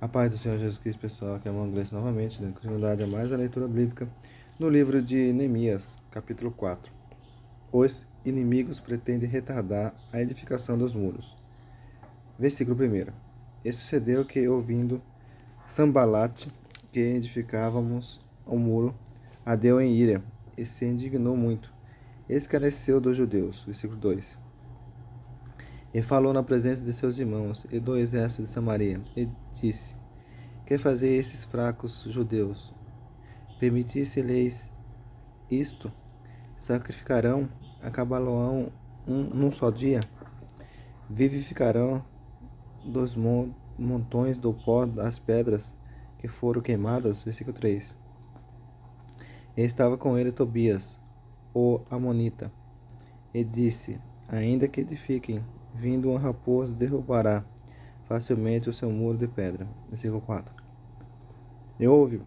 A paz do Senhor Jesus Cristo, pessoal, que é uma graça novamente, dando continuidade a mais a leitura bíblica no livro de Neemias, capítulo 4. Os inimigos pretendem retardar a edificação dos muros. Versículo 1. E sucedeu que, ouvindo Sambalate, que edificávamos o muro, ardeu em ira, e se indignou muito, escarneceu dos judeus. Versículo 2. E falou na presença de seus irmãos e do exército de Samaria, e disse: Que fazer esses fracos judeus? Permitisse-lhes isto? Sacrificarão, acabá-lo-ão num só dia? Vivificarão dos montões do pó das pedras que foram queimadas? Versículo 3. E estava com ele Tobias, o amonita, e disse: Ainda que edifiquem, vindo uma raposa derrubará facilmente o seu muro de pedra. Versículo 4. E ouve,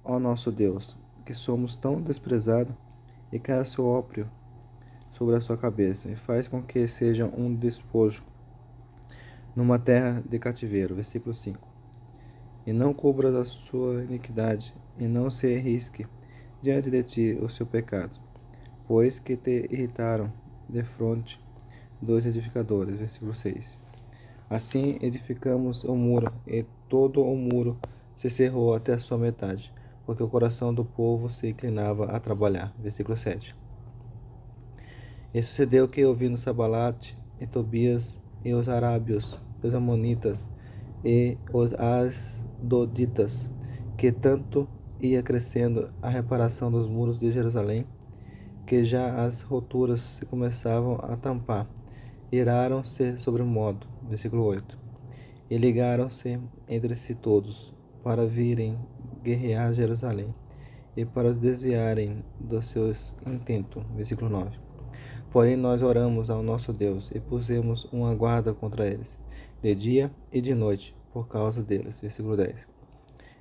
ó nosso Deus, que somos tão desprezados, e caia seu óprio sobre a sua cabeça, e faz com que seja um despojo numa terra de cativeiro. Versículo 5. E não cubras a sua iniquidade, e não se arrisque diante de ti o seu pecado, pois que te irritaram defronte dos edificadores. Versículo 6. Assim edificamos o muro, e todo o muro se cerrou até a sua metade, porque o coração do povo se inclinava a trabalhar. Versículo 7. E sucedeu que, ouvindo Sabalate e Tobias e os arábios, os amonitas e os asdoditas, que tanto ia crescendo a reparação dos muros de Jerusalém, que já as roturas se começavam a tampar, iraram-se sobremodo. Versículo 8. E ligaram-se entre si todos, para virem guerrear Jerusalém, e para os desviarem dos seus intentos. Versículo 9. Porém nós oramos ao nosso Deus, e pusemos uma guarda contra eles, de dia e de noite, por causa deles. Versículo 10.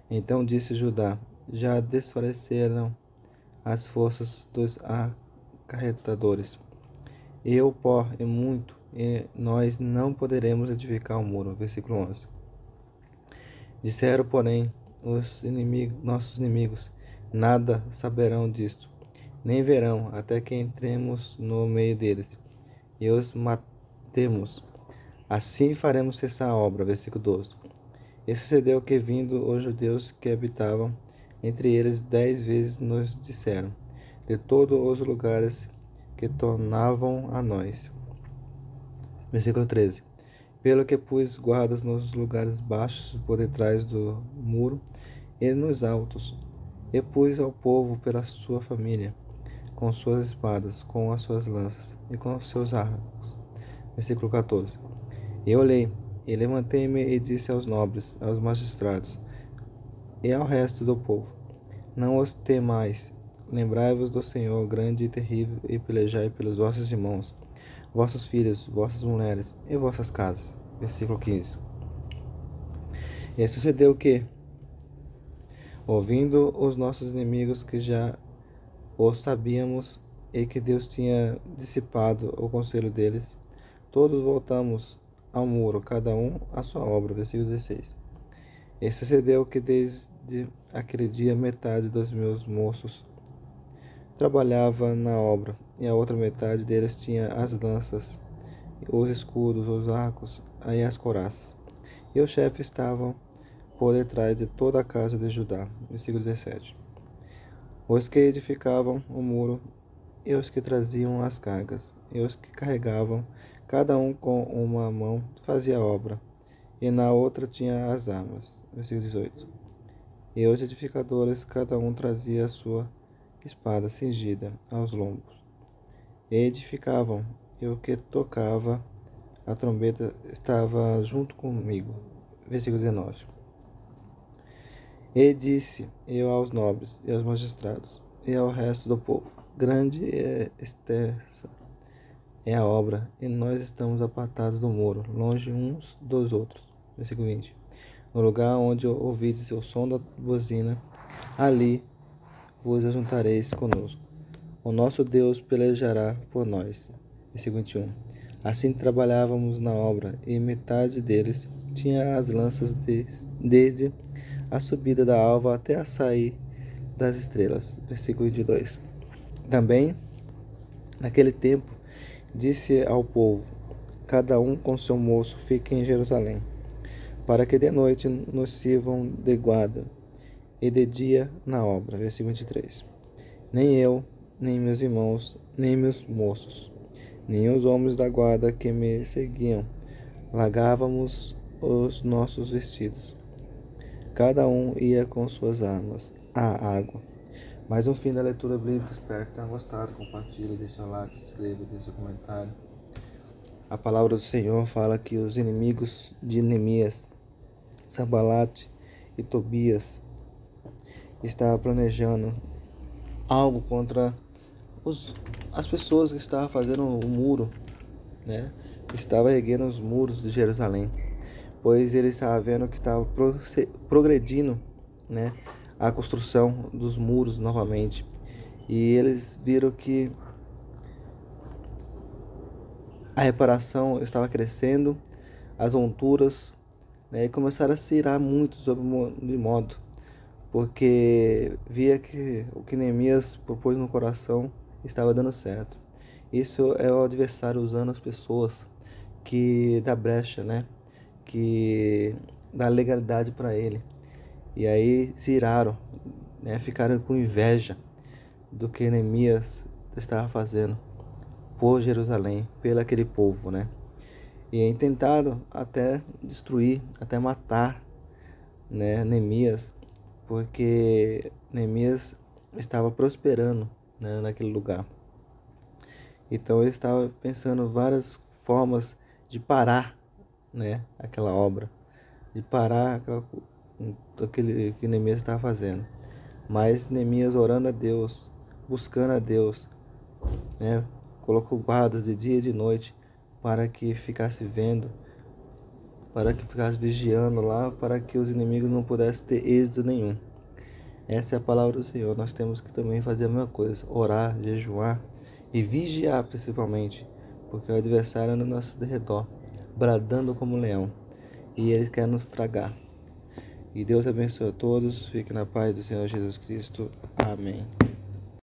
Então disse Judá: Já desfaleceram as forças dos acarretadores, e o pó é muito, e nós não poderemos edificar o muro. Versículo 11. Disseram, porém, nossos inimigos: Nada saberão disto, nem verão, até que entremos no meio deles e os matemos. Assim faremos cessar a obra. Versículo 12. E sucedeu que, vindo os judeus que habitavam entre eles 10 vezes, nos disseram de todos os lugares que tornavam a nós. Versículo 13. Pelo que pus guardas nos lugares baixos por detrás do muro e nos altos, e pus ao povo pela sua família, com suas espadas, com as suas lanças e com os seus arcos. Versículo 14. E olhei, e levantei-me e disse aos nobres, aos magistrados e ao resto do povo: Não os temais, lembrai-vos do Senhor grande e terrível, e pelejai pelos vossos irmãos, vossos filhos, vossas mulheres e vossas casas. Versículo 15. E sucedeu que, ouvindo os nossos inimigos que já o sabíamos, e que Deus tinha dissipado o conselho deles, todos voltamos ao muro, cada um à sua obra. Versículo 16. E sucedeu que desde aquele dia metade dos meus moços trabalhava na obra, e a outra metade deles tinha as lanças, os escudos, os arcos e as couraças. E os chefes estavam por detrás de toda a casa de Judá. Versículo 17. Os que edificavam o muro, e os que traziam as cargas, e os que carregavam, cada um com uma mão fazia a obra, e na outra tinha as armas. Versículo 18. E os edificadores, cada um trazia a sua espada cingida aos lombos, e edificavam, e o que tocava a trombeta estava junto comigo. Versículo 19. E disse eu aos nobres, e aos magistrados, e ao resto do povo: Grande e extensa é a obra, e nós estamos apartados do muro, longe uns dos outros. Versículo 20. No lugar onde ouvides o som da buzina, ali vos ajuntareis conosco. O nosso Deus pelejará por nós. Versículo 21. Assim trabalhávamos na obra, e metade deles tinha as lanças desde a subida da alva até a sair das estrelas. Versículo 22. Também, naquele tempo, disse ao povo: cada um com seu moço fique em Jerusalém, para que de noite nos sirvam de guarda e de dia na obra. Versículo 23. Nem eu, nem meus irmãos, nem meus moços, nem os homens da guarda que me seguiam, largávamos os nossos vestidos. Cada um ia com suas armas à água. Mais um fim da leitura bíblica. Espero que tenham gostado. Compartilhe, deixe o like, se inscreva, deixe o comentário. A palavra do Senhor fala que os inimigos de Neemias, Sanbalate e Tobias, estavam planejando algo contra as pessoas que estavam fazendo o muro, né? Estavam erguendo os muros de Jerusalém, pois eles estavam vendo que estava progredindo, né, a construção dos muros novamente. E eles viram que a reparação estava crescendo, as monturas, né, e começaram a se irar muito sobre o modo, porque via que o que Neemias propôs no coração estava dando certo. Isso é o adversário usando as pessoas que dá brecha, né, que dá legalidade para ele. E aí se iraram, né, ficaram com inveja do que Neemias estava fazendo por Jerusalém, pelo aquele povo, né? E aí tentaram até destruir, até matar, né, Neemias, porque Neemias estava prosperando, né, naquele lugar. Então ele estava pensando várias formas de parar, né, aquela obra, de parar aquele que Neemias estava fazendo. Mas Neemias orando a Deus, buscando a Deus, né, colocou guardas de dia e de noite para que ficasse vendo, para que ficasse vigiando lá, para que os inimigos não pudessem ter êxito nenhum. Essa é a palavra do Senhor. Nós temos que também fazer a mesma coisa, orar, jejuar e vigiar principalmente, porque o adversário anda ao nosso redor, bradando como um leão, e ele quer nos tragar. E Deus abençoe a todos. Fique na paz do Senhor Jesus Cristo. Amém.